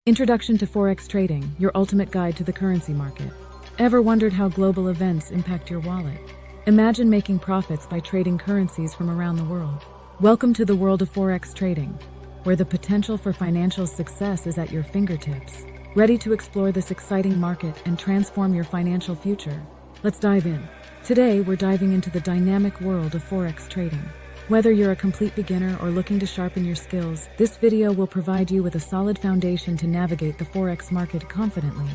Introduction to Forex Trading, your ultimate guide to the currency market. Ever wondered how global events impact your wallet? Imagine making profits by trading currencies from around the world. Welcome to the world of Forex trading, where the potential for financial success is at your fingertips. Ready to explore this exciting market and transform your financial future? Let's dive in. Today, we're diving into the dynamic world of Forex trading. Whether you're a complete beginner or looking to sharpen your skills, this video will provide you with a solid foundation to navigate the Forex market confidently.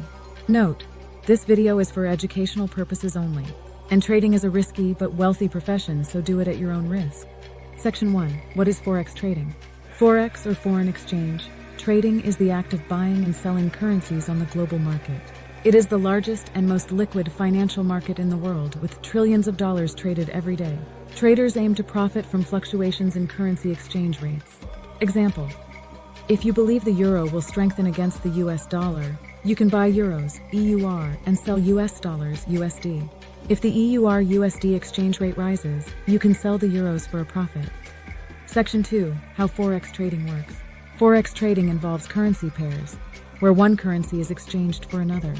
Note, this video is for educational purposes only, and trading is a risky but wealthy profession, so do it at your own risk. Section 1. What is Forex trading? Forex, or foreign exchange, trading is the act of buying and selling currencies on the global market. It is the largest and most liquid financial market in the world, with trillions of dollars traded every day. Traders aim to profit from fluctuations in currency exchange rates. Example: if you believe the euro will strengthen against the US dollar, you can buy euros, EUR, and sell US dollars, USD. If the EUR-USD exchange rate rises, you can sell the euros for a profit. Section 2. How Forex trading works. Forex trading involves currency pairs, where one currency is exchanged for another.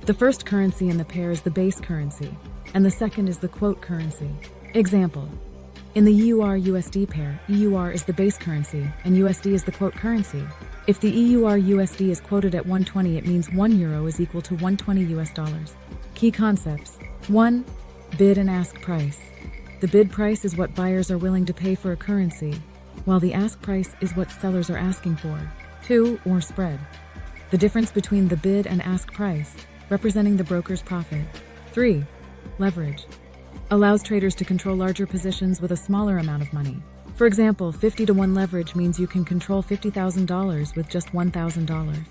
The first currency in the pair is the base currency, and the second is the quote currency. Example: in the EUR-USD pair, EUR is the base currency and USD is the quote currency. If the EUR-USD is quoted at 120, it means 1 euro is equal to 120 US dollars. Key concepts. 1. Bid and ask price. The bid price is what buyers are willing to pay for a currency, while the ask price is what sellers are asking for. 2. Or spread. The difference between the bid and ask price, representing the broker's profit. 3. Leverage. Allows traders to control larger positions with a smaller amount of money. For example, 50-to-1 leverage means you can control $50,000 with just $1,000.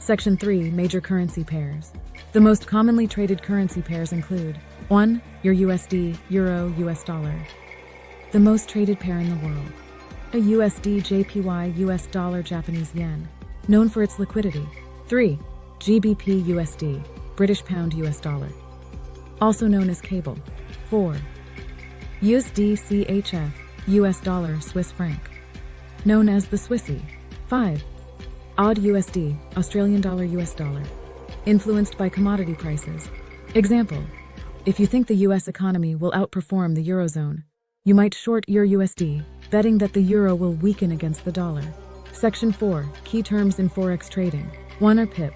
Section 3. Major currency pairs. The most commonly traded currency pairs include: 1. Your USD, Euro, US dollar. The most traded pair in the world. A USD JPY, US dollar, Japanese yen, known for its liquidity. 3. GBP USD, British pound, US dollar, also known as cable. 4. USD CHF, US dollar, Swiss franc, known as the Swissy. 5. AUD USD, Australian dollar, US dollar, influenced by commodity prices. Example: if you think the US economy will outperform the Eurozone, you might short your USD, betting that the euro will weaken against the dollar. Section 4. Key terms in Forex trading. 1. Or pip,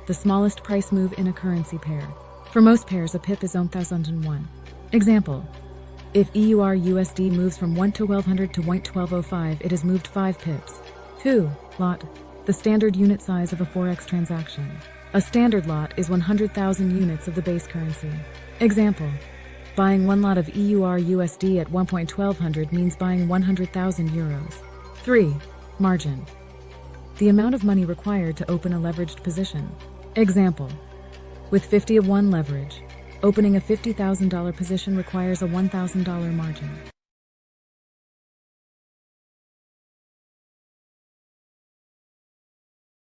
the smallest price move in a currency pair. For most pairs, a pip is 1001. Example: if EUR-USD moves from 1:1200 to 1:1205, it has moved 5 pips. 2. Lot, the standard unit size of a Forex transaction. A standard lot is 100,000 units of the base currency. Example: buying one lot of EUR-USD at 1.1200 means buying 100,000 euros. 3. Margin, the amount of money required to open a leveraged position. Example: with 50-to-1 leverage, opening a $50,000 position requires a $1,000 margin.